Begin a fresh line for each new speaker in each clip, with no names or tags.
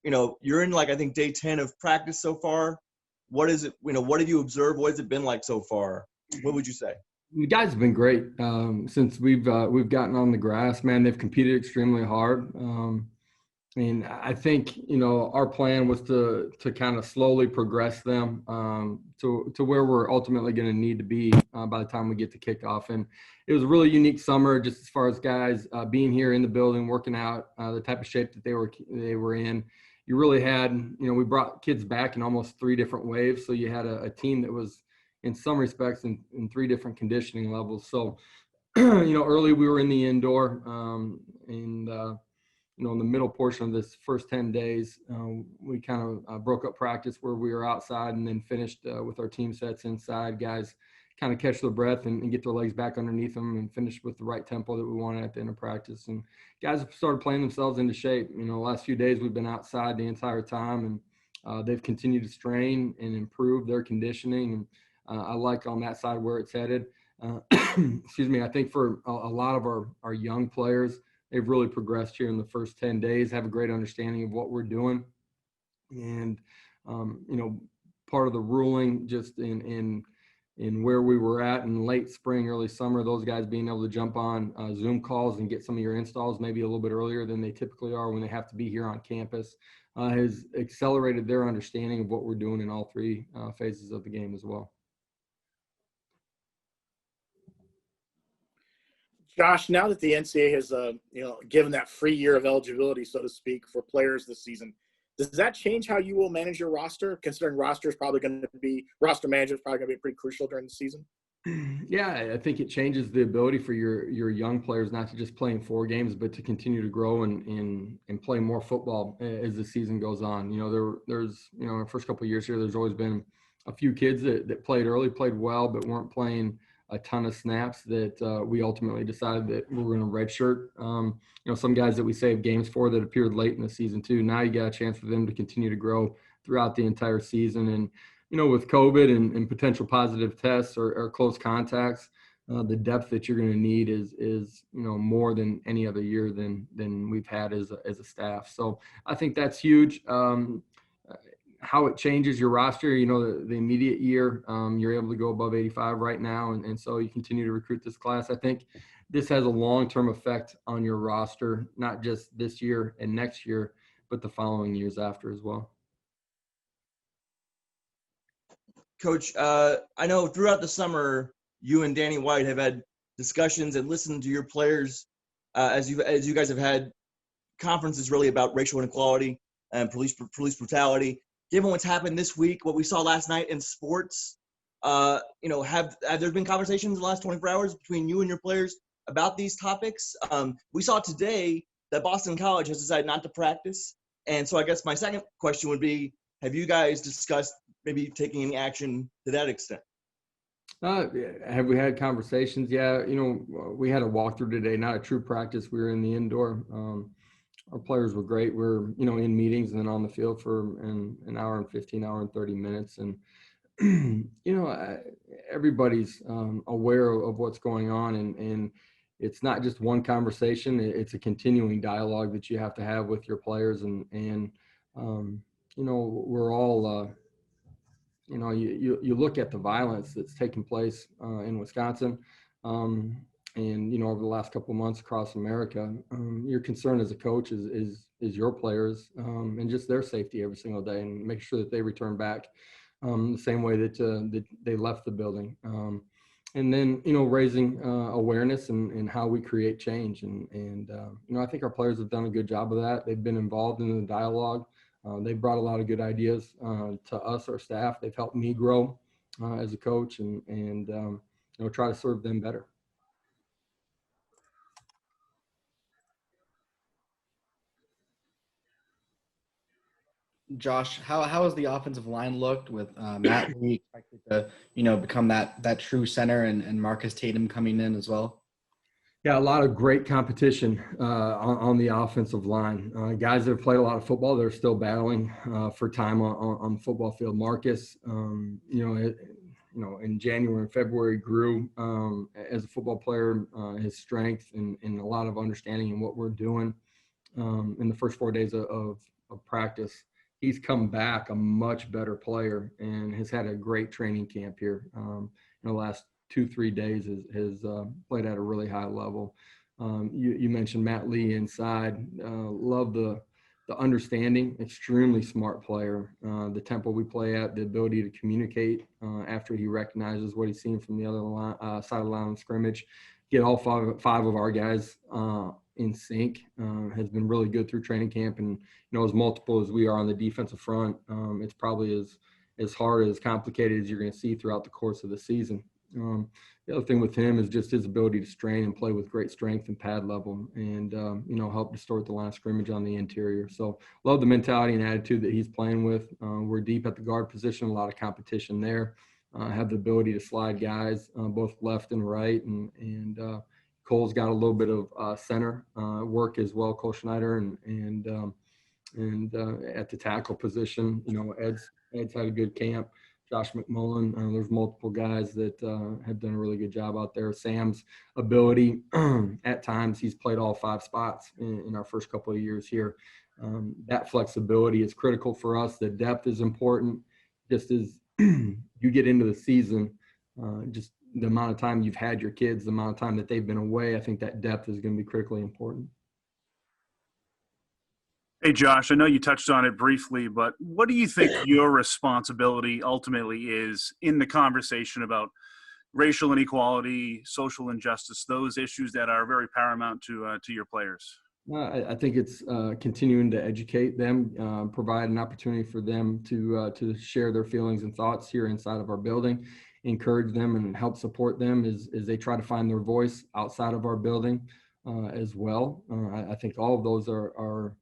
You're in I think day 10 of practice so far. What is it? What have you observed? What has it been like so far? What would you say?
The guys have been great since we've gotten on the grass. Man, they've competed extremely hard. And I think, our plan was to kind of slowly progress them to where we're ultimately going to need to be by the time we get to kickoff. And it was a really unique summer, just as far as guys being here in the building, working out, the type of shape that they were in. You really had, we brought kids back in almost 3 different waves. So you had a team that was, in some respects, in 3 different conditioning levels. So, early we were in the indoor in the middle portion of this first 10 days, we kind of broke up practice where we were outside and then finished with our team sets inside. Guys kind of catch their breath and get their legs back underneath them and finish with the right tempo that we wanted at the end of practice. And guys have started playing themselves into shape. The last few days we've been outside the entire time, and they've continued to strain and improve their conditioning. And I like on that side where it's headed. Excuse me. I think for a lot of our young players, they've really progressed here in the first 10 days, have a great understanding of what we're doing. And, part of the ruling just in where we were at in late spring, early summer, those guys being able to jump on Zoom calls and get some of your installs maybe a little bit earlier than they typically are when they have to be here on campus has accelerated their understanding of what we're doing in all 3 phases of the game as well.
Josh, now that the NCAA has, given that free year of eligibility, so to speak, for players this season, does that change how you will manage your roster, considering roster management is probably going to be pretty crucial during the season?
Yeah, I think it changes the ability for your young players not to just play in 4 games, but to continue to grow and play more football as the season goes on. There's in the first couple of years here, there's always been a few kids that played early, played well, but weren't playing a ton of snaps that we ultimately decided that we were going to redshirt. Some guys that we saved games for that appeared late in the season too. Now you got a chance for them to continue to grow throughout the entire season. And, with COVID and potential positive tests or close contacts, the depth that you're going to need is more than any other year than we've had as a staff. So I think that's huge. How it changes your roster, the immediate year, you're able to go above 85 right now. And so you continue to recruit this class. I think this has a long-term effect on your roster, not just this year and next year, but the following years after as well.
Coach, I know throughout the summer, you and Danny White have had discussions and listened to your players as you guys have had conferences really about racial inequality and police brutality. Given what's happened this week, what we saw last night in sports, have there been conversations in the last 24 hours between you and your players about these topics? We saw today that Boston College has decided not to practice. And so I guess my second question would be, have you guys discussed maybe taking any action to that extent?
Have we had conversations? Yeah, we had a walkthrough today, not a true practice. We were in the indoor. Our players were great. We're, in meetings and then on the field for an hour and 15, hour and 30 minutes. And, everybody's aware of what's going on. And it's not just one conversation. It's a continuing dialogue that you have to have with your players. And we're all, you look at the violence that's taking place in Wisconsin. And, over the last couple of months across America, your concern as a coach is your players and just their safety every single day and make sure that they return back the same way that they left the building. And then, raising awareness and how we create change. And I think our players have done a good job of that. They've been involved in the dialogue. They've brought a lot of good ideas to us, our staff. They've helped me grow as a coach and try to serve them better.
Josh, how has the offensive line looked with Matt Lee expected to, become that true center and Marcus Tatum coming in as well?
Yeah, a lot of great competition on the offensive line. Guys that have played a lot of football, they're still battling for time on the football field. Marcus, in January and February grew as a football player, his strength and a lot of understanding in what we're doing in the first 4 days of of practice, he's come back a much better player and has had a great training camp here. In the last 2-3 days has played at a really high level. You mentioned Matt Lee inside. Love the understanding, extremely smart player. The tempo we play at, the ability to communicate after he recognizes what he's seen from the other side of the line of scrimmage. Get all five of our guys in sync has been really good through training camp. And, as multiple as we are on the defensive front, it's probably as hard, as complicated as you're going to see throughout the course of the season. The other thing with him is just his ability to strain and play with great strength and pad level and, help distort the line of scrimmage on the interior. So love the mentality and attitude that he's playing with. We're deep at the guard position, a lot of competition there. Have the ability to slide guys both left and right. And Cole's got a little bit of center work as well, Cole Schneider, and at the tackle position, Ed's had a good camp. Josh McMullen, there's multiple guys that have done a really good job out there. Sam's ability, at times he's played all 5 spots in our first couple of years here. That flexibility is critical for us. The depth is important. Just as you get into the season, just the amount of time you've had your kids, the amount of time that they've been away, I think that depth is going to be critically important.
Hey, Josh, I know you touched on it briefly, but what do you think your responsibility ultimately is in the conversation about racial inequality, social injustice, those issues that are very paramount to your players?
I think it's continuing to educate them, provide an opportunity for them to share their feelings and thoughts here inside of our building, encourage them and help support them as they try to find their voice outside of our building as well. I think all of those are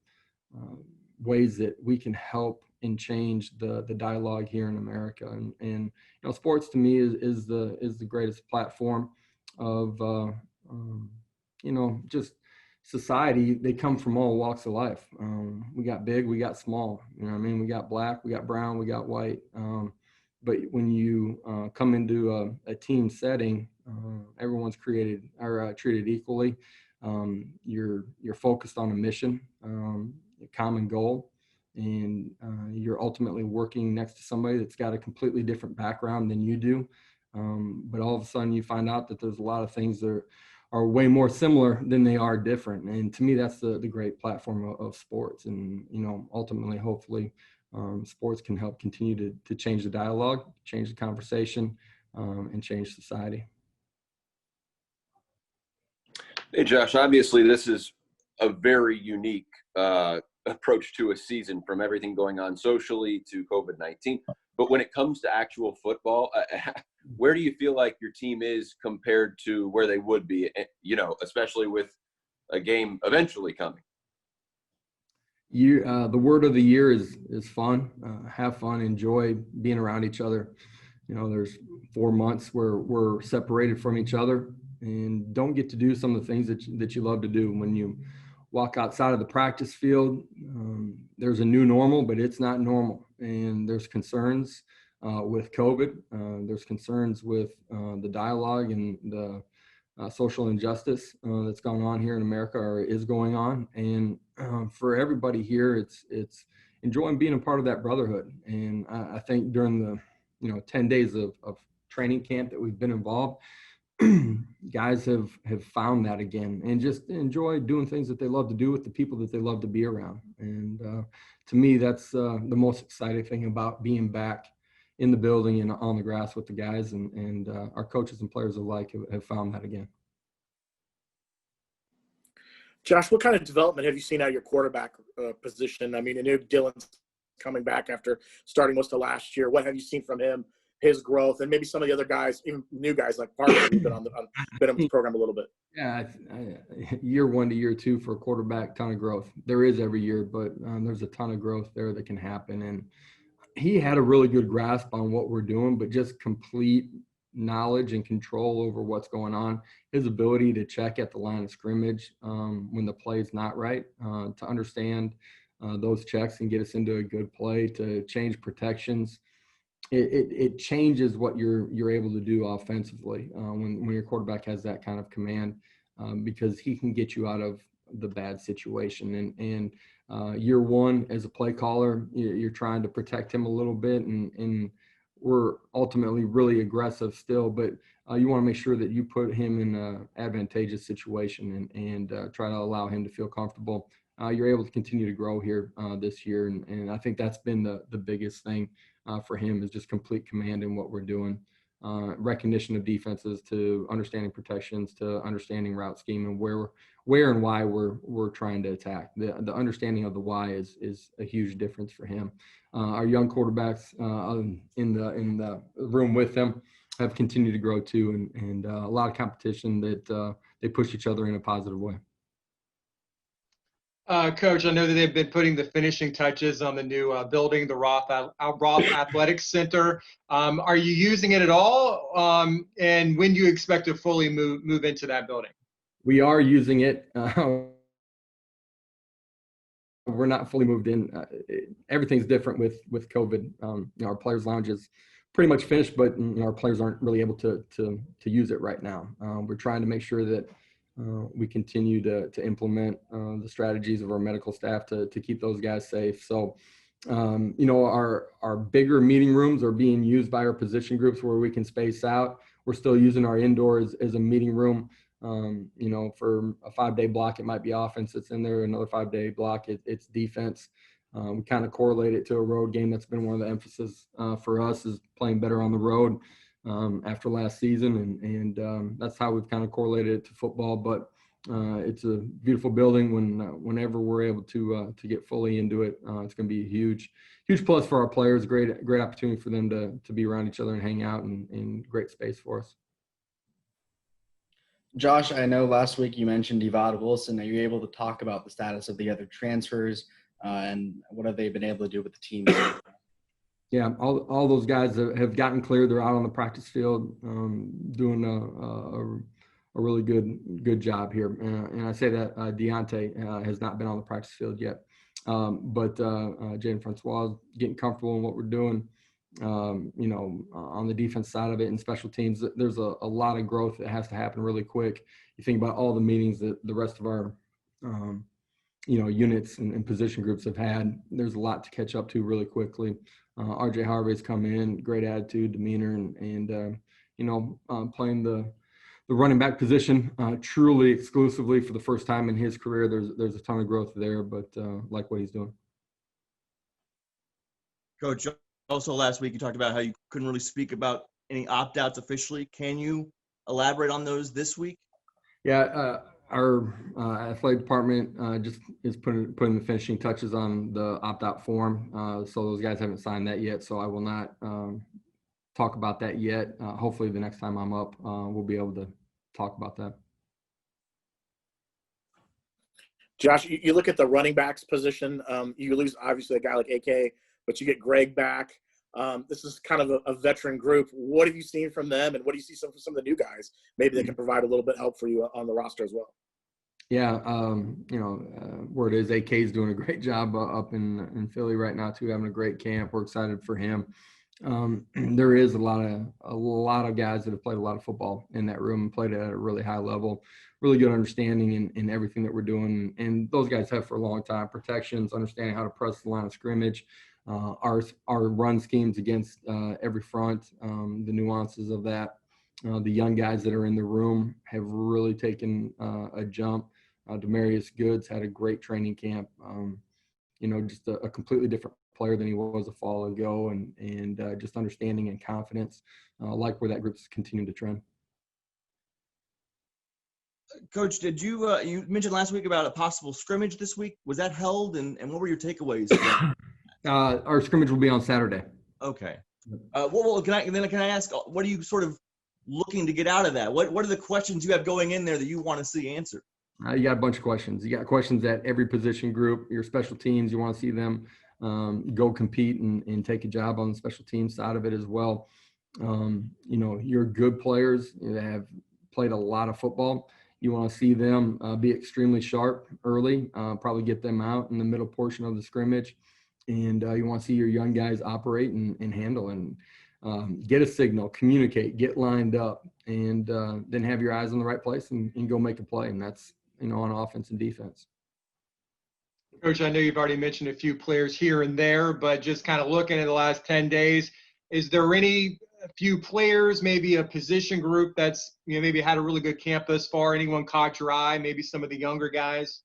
ways that we can help and change the dialogue here in America. And sports to me is the greatest platform of just society. They come from all walks of life. We got big, we got small. We got black, we got brown, we got white. But when you come into a team setting, everyone's treated equally. You're focused on a mission, a common goal, and you're ultimately working next to somebody that's got a completely different background than you do. But all of a sudden you find out that there's a lot of things that are way more similar than they are different. And to me, that's the great platform of sports. And, ultimately, hopefully, sports can help continue to change the dialogue, change the conversation, and change society.
Hey, Josh, obviously this is a very unique approach to a season, from everything going on socially to COVID-19. But when it comes to actual football, where do you feel like your team is compared to where they would be, especially with a game eventually coming?
The word of the year is fun. Have fun, enjoy being around each other. There's 4 months where we're separated from each other and don't get to do some of the things that you love to do. When you walk outside of the practice field, there's a new normal, but it's not normal. And there's concerns with COVID. There's concerns with the dialogue and the social injustice that's going on here in America, or is going on. And for everybody here, it's enjoying being a part of that brotherhood. And I think during the 10 days of training camp that we've been involved, guys have found that again, and just enjoy doing things that they love to do with the people that they love to be around. And to me, that's the most exciting thing about being back in the building and on the grass with the guys, and our coaches and players alike have found that again.
Josh, what kind of development have you seen out of your quarterback position? I know Dylan's coming back after starting most of last year. What have you seen from him, his growth, and maybe some of the other guys, even new guys like Parker, who've been on the program a little bit?
Yeah, year 1 to year 2 for a quarterback, ton of growth. There is every year, but there's a ton of growth there that can happen. And he had a really good grasp on what we're doing, but just complete knowledge and control over what's going on. His ability to check at the line of scrimmage when the play is not right, to understand those checks and get us into a good play, to change protections. It changes what you're able to do offensively when your quarterback has that kind of command, because he can get you out of the bad situation. And year one as a play caller, you're trying to protect him a little bit, and we're ultimately really aggressive still, but you want to make sure that you put him in an advantageous situation and try to allow him to feel comfortable. You're able to continue to grow here this year, and I think that's been the biggest thing for him, is just complete command in what we're doing. Recognition of defenses, to understanding protections, to understanding route scheme, and where and why we're trying to attack. The understanding of the why is a huge difference for him. Our young quarterbacks in the room with them have continued to grow too, and a lot of competition that they push each other in a positive way.
Coach, I know that they've been putting the finishing touches on the new building, the Roth Athletics Center. Are you using it at all? And when do you expect to fully move into that building?
We are using it. We're not fully moved in. Everything's different with COVID. Our players' lounge is pretty much finished, but our players aren't really able to use it right now. We're trying to make sure that we continue to implement the strategies of our medical staff to keep those guys safe. So, our bigger meeting rooms are being used by our position groups where we can space out. We're still using our indoors as a meeting room. For a 5-day block, it might be offense that's in there. Another 5-day block, it's defense. We kind of correlate it to a road game. That's been one of the emphasis for us, is playing better on the road after last season. And that's how we've kind of correlated it to football. But it's a beautiful building. Whenever we're able to get fully into it, it's going to be a huge plus for our players. Great opportunity for them to be around each other and hang out, and great space for us.
Josh, I know last week you mentioned Evad Wilson. Are you able to talk about the status of the other transfers and what have they been able to do with the team?
Yeah, all those guys have gotten cleared. They're out on the practice field doing a really good job here. And I say that Deontay has not been on the practice field yet. But Jaden Francois is getting comfortable in what we're doing. On the defense side of it and special teams, there's a lot of growth that has to happen really quick. You think about all the meetings that the rest of our, units and position groups have had. There's a lot to catch up to really quickly. RJ Harvey's come in, great attitude, demeanor, and playing the running back position truly exclusively for the first time in his career. There's a ton of growth there, but like what he's doing.
Coach, also last week you talked about how you couldn't really speak about any opt-outs officially. Can you elaborate on those this week?
Yeah, our athletic department just is putting the finishing touches on the opt-out form. So those guys haven't signed that yet, so I will not talk about that yet. Hopefully the next time I'm up, we'll be able to talk about that.
Josh, you look at the running backs position. You lose obviously a guy like AK, but you get Greg back. This is kind of a veteran group. What have you seen from them, and what do you see from some of the new guys? Maybe they can provide a little bit of help for you on the roster as well.
Yeah, word is AK is doing a great job up in Philly right now too, having a great camp. We're excited for him. There is a lot of guys that have played a lot of football in that room and played at a really high level, really good understanding in everything that we're doing. And those guys have for a long time. Protections, understanding how to press the line of scrimmage, our run schemes against every front, the nuances of that. The young guys that are in the room have really taken a jump. Demarius Goods had a great training camp. Just a completely different player than he was a fall ago, and just understanding and confidence, like where that group's continuing to trend.
Coach, did you mentioned last week about a possible scrimmage this week? Was that held, and what were your takeaways?
Our scrimmage will be on Saturday.
Okay. Can I ask, what are you sort of looking to get out of that? What are the questions you have going in there that you want to see answered?
You got a bunch of questions. You got questions at every position group. Your special teams, you want to see them go compete and take a job on the special teams side of it as well. Your good players that have played a lot of football, you want to see them be extremely sharp early, probably get them out in the middle portion of the scrimmage. And you want to see your young guys operate and handle and get a signal, communicate, get lined up, and then have your eyes in the right place and go make a play. And that's, on offense and defense.
Coach, I know you've already mentioned a few players here and there, but just kind of looking at the last 10 days, is there any few players, maybe a position group that's, maybe had a really good camp thus far? Anyone caught your eye? Maybe some of the younger guys?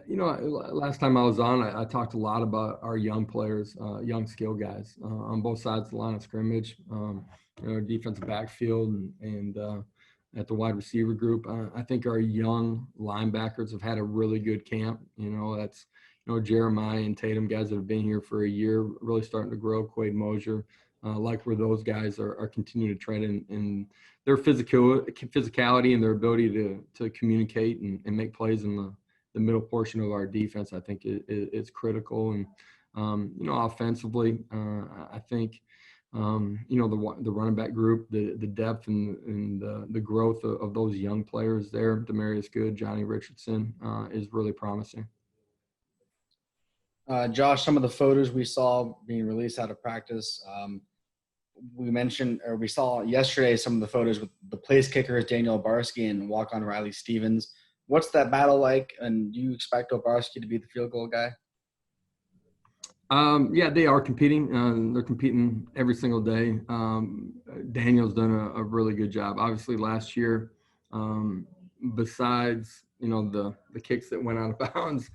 Last time I was on, I talked a lot about our young players, young skill guys on both sides of the line of scrimmage, defensive backfield and at the wide receiver group. I think our young linebackers have had a really good camp. That's, Jeremiah and Tatum, guys that have been here for a year, really starting to grow. Quade Mosier, like where those guys are continuing to trend in their physicality and their ability to communicate and make plays in the middle portion of our defense. I think is critical. And, offensively, I think, the running back group, the depth and the growth of those young players there, Demarius Good, Johnny Richardson, is really promising.
Josh, some of the photos we saw being released out of practice, we saw yesterday some of the photos with the place kickers, Daniel Obarski and walk-on Riley Stevens. What's that battle like, and do you expect Obarski to be the field goal guy?
Yeah, they are competing. They're competing every single day. Daniel's done a really good job. Obviously, last year, besides the kicks that went out of bounds,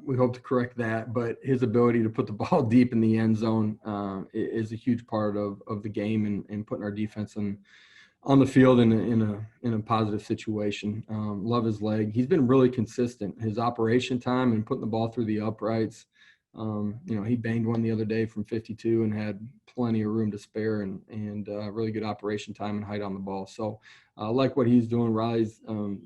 we hope to correct that. But his ability to put the ball deep in the end zone is a huge part of the game and putting our defense on the field in a positive situation. Love his leg. He's been really consistent. His operation time and putting the ball through the uprights. He banged one the other day from 52 and had plenty of room to spare and really good operation time and height on the ball. So I like what he's doing. Riley's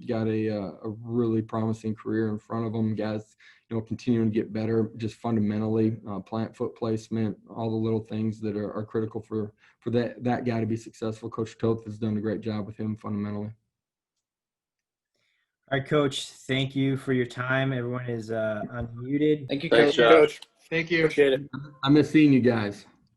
got a really promising career in front of him. Guys, continuing to get better just fundamentally, plant foot placement, all the little things that are critical for that guy to be successful. Coach Toth has done a great job with him fundamentally.
All right, Coach, thank you for your time. Everyone is unmuted.
Thank you,
Thanks,
Coach.
Josh.
Coach,
Thank you.
appreciate it.
I miss seeing you guys.